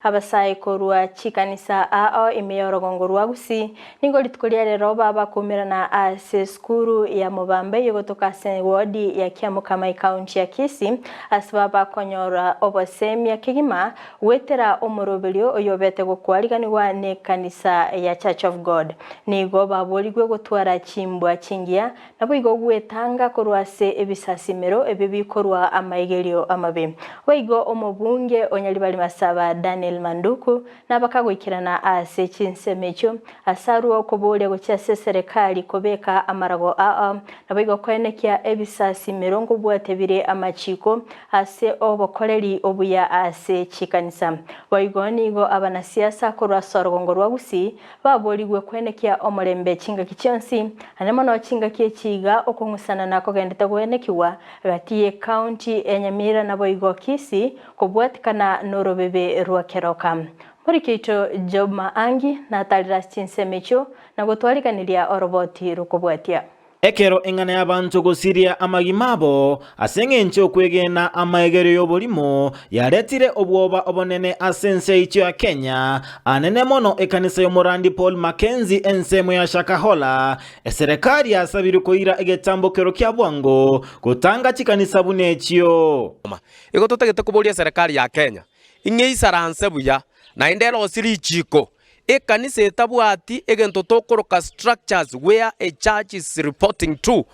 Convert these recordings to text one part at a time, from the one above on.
Abasai korua chikanisa ao imeyorogongo rwa Gusii ningo litukulia lero baba kumirana ase skuru ya mobamba yogotoka wodi ya Nyamira County ya Kisii asbaba konyora obosemia kigima wetera omoroberio oyobete gokwariganirwa ne kanisa ya Church of God nigo baboligwe gotwara chimbwa chingia nabo igo gwetanga korwase ebisasimero ebibikorwa amaigerio amabe weigo omobunge onyalibali masaba Manduku na bakagwikirana ase chinsemecho asaruwa kobolya gochase serikali kobeka amarago nabigo kwenekia ebisasi mirongo bwatebire amachiko ase obokoleri obuya ase chikanisa waigonigo abanasiasa korwa sorogongo rwa Gusii baboligwe kwenekia omorembe chinga kichonsi anemono chinga kiechiga okungusana nako gendete gwenekiwa gatiye county enyamira na boigo Kisii kobwatikana norobebe rwa keroka Murikito Job Maangi na talira chinsemecho na gutwariganiria oroboti rukobwatia Ekero engane y'abantu gosiria amagimabo asengencho kwegena amaegero yobolimo yaretire obwoba obonene asense icho ya Kenya anene mono ekanisa y'omurandi Paul Mackenzie ensemo ya Shakahola eserikali yasabiri koira egetambokero kya bwango gutanga chikanisa bunechio iko tutegete kubolia serikali ya Kenya ingeisaranse buya na indero osiri chiko ekanisa etabwati egento tokoroka structures where a church is reporting to.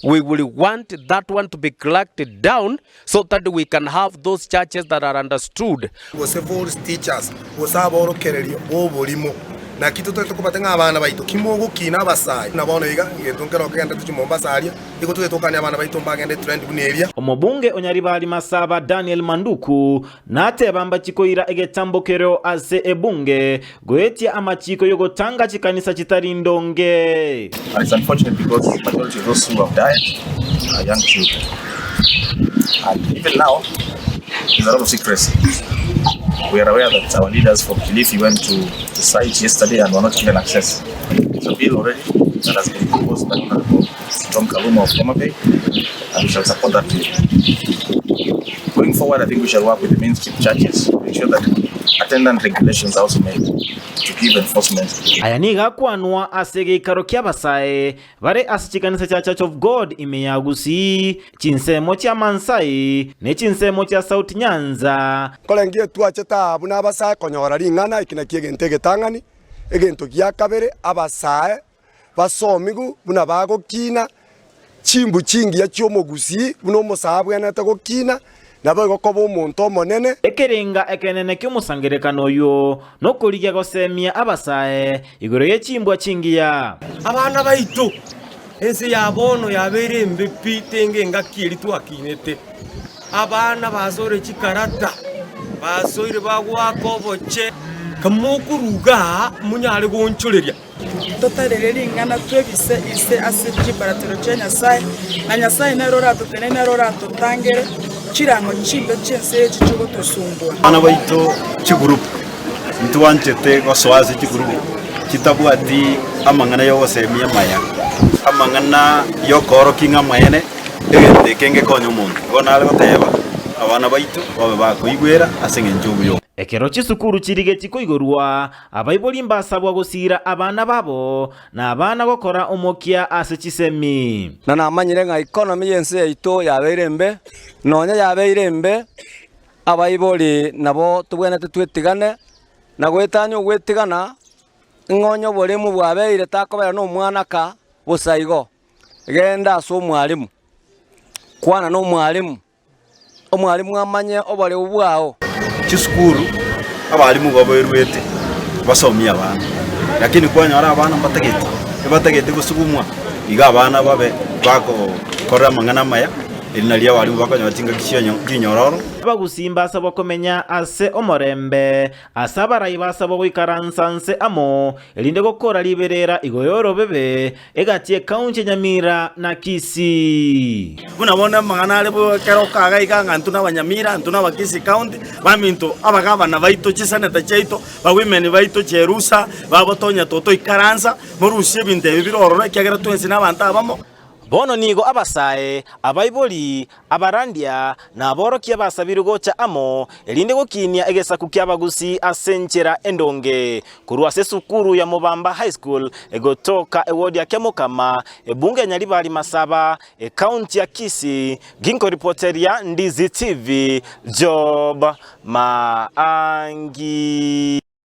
We will want that one to be collected down so that we can have those churches that are understood. Several teachers osaboro kererio obolimo na kitu tukupatenga abana baito kimogo kina basai nabona iga ngetongero kagenda tuchimomba salia iko tutokanya abana baito mbagende trend buneria omobunge onyaribali masaba Daniel Manduku nate bamba chikoira egetambokero ase ebunge goetia amachiko yogotanga chikanisa chitarindonge. It's unfortunate because the majority of those who have died are young children, and even now there's a lot of secrecy. We are aware that our leaders from Kilifi went to the site yesterday and were not given access. It's a bill already that has been proposed by Honorable Tom Kaluma of Homa Bay, and we shall support that bill. Going forward, I think we shall work with the mainstream churches to ensure that attendance regulations are also made to give enforcement. Ayaniga kwanwa asege karokia basae bare asichikanisa cha Church of God imeya Gusii chinsemo cha Mansai ne chinsemo cha South Nyanza kolengie tuacheta abuna abasae konyora ringana ikina kiegente getangani egento gya kabere abasae basomigu buna bago kina chimbu chingi ya chiomo Gusii buno mosabu yanata go kina nabo gokobo omonto monene ekerenga ekenene ky'omusangerekano yo nokoligia gosemia abasae igoro yechimbwa chingiya abana baito ense yabono yabere mbepi tenge ngakiri twakinete abana bazore chikarata basoire bagwako boche kamukuruga munyale goncholeria totarere ngana twebise ise asiti baratero chenya sai na nyasai nerora tokene nerora totangere chirango chimbe chense chichugo tosumbwa ana baito chigurupu ntwantete goswaze chigurupu kitabwati amangana yo gosemia maya amangana yo koro kinga mayene egete kenge konyo muntu gona ale goteba abana baito babe bakoigwera asenge njubu yo ekero chisukuru chirige chikoigorwa abaiboli mbasabwa gosira abana babo na abana gokora omokia ase chisemi na namanyire nga economy yense yaito yabeirembe nonya yabeirembe abaiboli nabo tubwenete twetigane na gwetanyo gwetigana ngonyo bolemu bwabeire takobera no mwana ka busaigo genda so mwalimu kwana no mwalimu omwalimu amanye obale ubwao chisukuru abalimu baberwete basomia abana lakini kwanyora abana batagete gusugumwa iga abana babe bako kora mangana maya elinalia walimu bakanywa tinga kinyororo bagusimba asaba komenya ase omorembe asaba raibasa bo ikaransanse amo elinde gokora liberera igoyoro bebe egatie county Nyamira na Kisii bunabona mangana lebo keroka ga iganga ntuna banyamira ntuna bakisi county baminto abagaba na baito chisana tachaito ba women baito cherusa babotonya toto ikaransa murusie binte bibiroro kyagera twensi nabanta abamo bono nigo abasae abaiboli abarandia na aborokia basabire gocha amo elinde gokinia egesaku kya Gusii asenchera endonge kurwa se sukuru ya Mobamba High School egotoka ewodi ya Kemokama ebunge nyali bali masaba county ya Kisii. Ginko reporteria Ndizi TV Job Maangi.